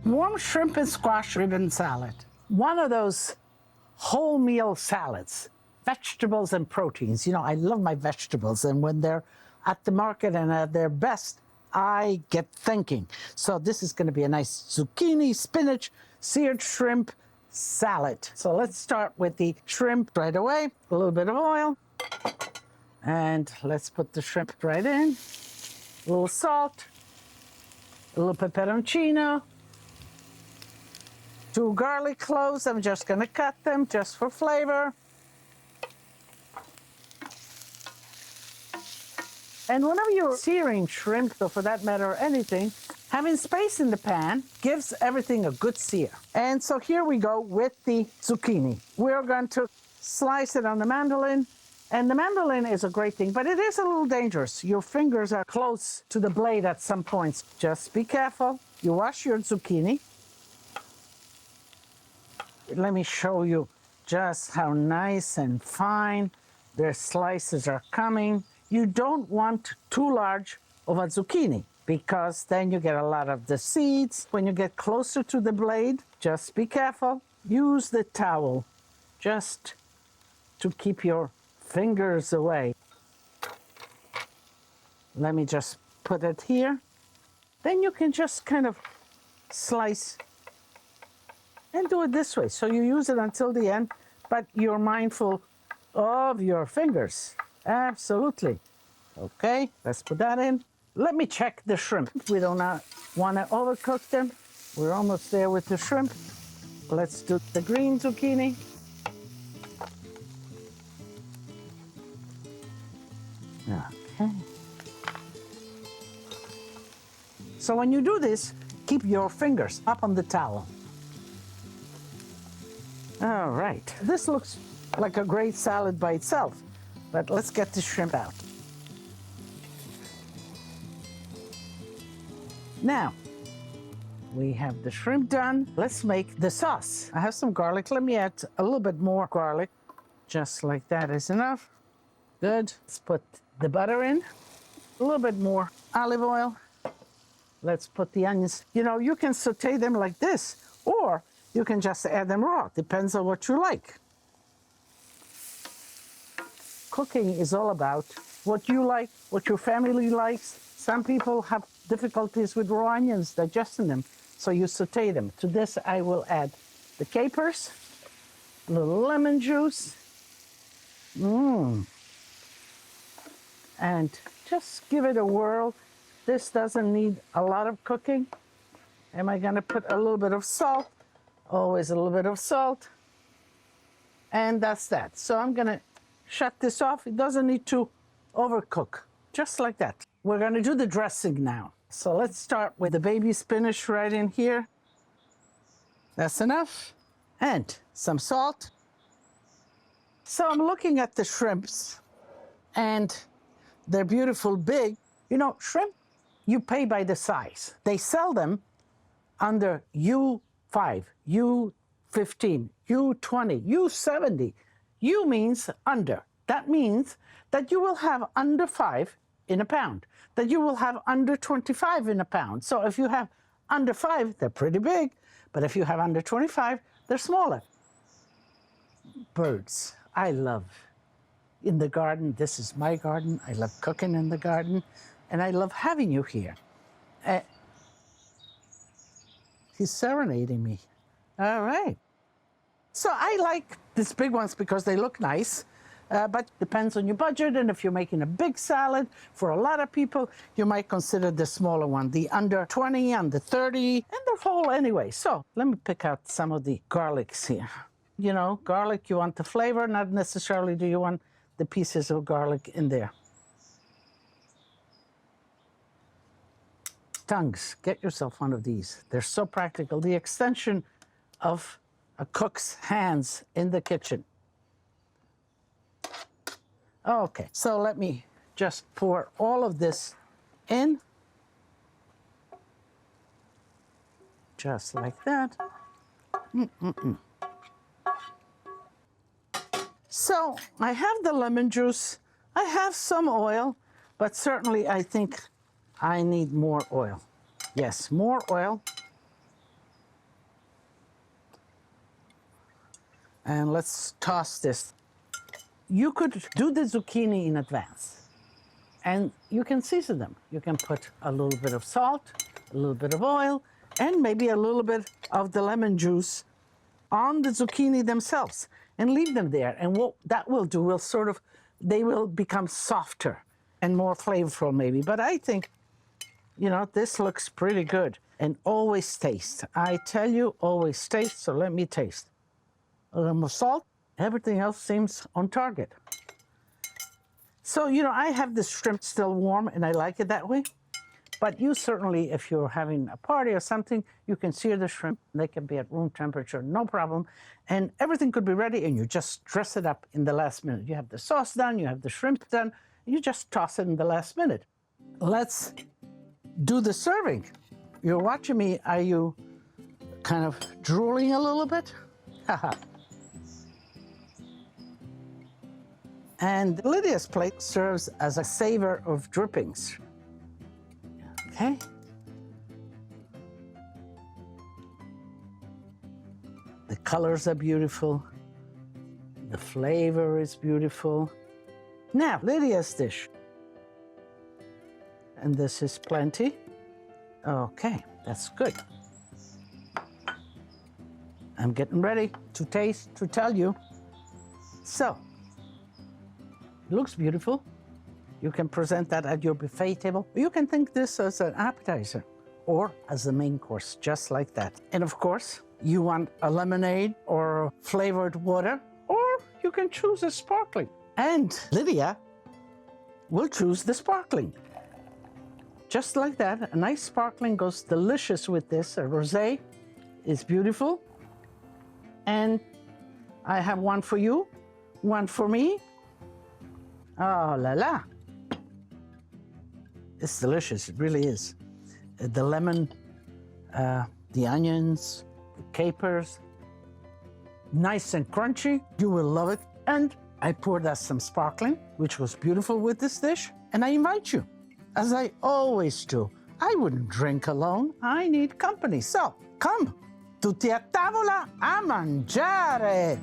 Warm shrimp and squash ribbon salad. One of those whole meal salads, vegetables and proteins. You know, I love my vegetables, and when they're at the market and at their best, I get thinking. So this is going to be a nice zucchini, spinach, seared shrimp salad. So let's start with the shrimp right away. A little bit of oil. And let's put the shrimp right in. A little salt, a little peperoncino, 2 garlic cloves. I'm just gonna cut them just for flavor. And whenever you're searing shrimp, or for that matter, anything, having space in the pan gives everything a good sear. And so here we go with the zucchini. We're going to slice it on the mandoline. And the mandoline is a great thing, but it is a little dangerous. Your fingers are close to the blade at some points. Just be careful. You wash your zucchini. Let me show you just how nice and fine their slices are coming. You don't want too large of a zucchini because then you get a lot of the seeds. When you get closer to the blade, just be careful. Use the towel just to keep your fingers away. Let me just put it here. Then you can just kind of slice and do it this way. So you use it until the end, but you're mindful of your fingers. Absolutely. Okay, let's put that in. Let me check the shrimp. We do not want to overcook them. We're almost there with the shrimp. Let's do the green zucchini. Okay. So when you do this, keep your fingers up on the towel. All right. This looks like a great salad by itself, but let's get the shrimp out. Now, we have the shrimp done. Let's make the sauce. I have some garlic. Let me add a little bit more garlic. Just like that is enough. Good. Let's put the butter in. A little bit more olive oil. Let's put the onions. You know, you can saute them like this, or you can just add them raw. Depends on what you like. Cooking is all about what you like, what your family likes. Some people have difficulties with raw onions, digesting them, so you saute them. To this, I will add the capers, a little lemon juice, and just give it a whirl. This doesn't need a lot of cooking. Am I gonna put a little bit of salt? Always a little bit of salt. And that's that. So I'm gonna shut this off. It doesn't need to overcook, just like that. We're gonna do the dressing now. So let's start with the baby spinach right in here. That's enough. And some salt. So I'm looking at the shrimps, and they're beautiful big. You know, shrimp, you pay by the size. They sell them under U5, U15, U20, U70. U means under. That means that you will have under 5 in a pound, that you will have under 25 in a pound. So if you have under 5, they're pretty big, but if you have under 25, they're smaller. Birds, I love. In the garden, this is my garden. I love cooking in the garden, and I love having you here. He's serenading me. All right. So I like these big ones because they look nice, but depends on your budget. And if you're making a big salad for a lot of people, you might consider the smaller one, the under 20, under 30, and they're whole anyway. So let me pick out some of the garlics here. You know, garlic, you want the flavor, not necessarily do you want the pieces of garlic in there. Tongues, get yourself one of these. They're so practical. The extension of a cook's hands in the kitchen. Okay, so let me just pour all of this in. Just like that. So I have the lemon juice. I have some oil, but certainly I think I need more oil. Yes, more oil. And let's toss this. You could do the zucchini in advance, and you can season them. You can put a little bit of salt, a little bit of oil, and maybe a little bit of the lemon juice on the zucchini themselves, and leave them there. And what that will do will they will become softer and more flavorful maybe. But I think, this looks pretty good. And always taste. I tell you, always taste, so let me taste. A little more salt, everything else seems on target. So, I have the shrimp still warm, and I like it that way. But you certainly, if you're having a party or something, you can sear the shrimp. They can be at room temperature, no problem. And everything could be ready, and you just dress it up in the last minute. You have the sauce done, you have the shrimp done, you just toss it in the last minute. Let's do the serving. You're watching me. Are you kind of drooling a little bit? And Lydia's plate serves as a savor of drippings. Okay. The colors are beautiful. The flavor is beautiful. Now, Lydia's dish. And this is plenty. Okay, that's good. I'm getting ready to taste, to tell you. So, it looks beautiful. You can present that at your buffet table. You can think this as an appetizer or as the main course, just like that. And of course, you want a lemonade or flavored water, or you can choose a sparkling. And Lydia will choose the sparkling. Just like that, a nice sparkling goes delicious with this. A rosé is beautiful. And I have one for you, one for me. Oh la la. It's delicious, it really is. The lemon, the onions, the capers, nice and crunchy. You will love it. And I poured us some sparkling, which was beautiful with this dish. And I invite you, as I always do. I wouldn't drink alone. I need company. So, come, tutti a tavola a mangiare.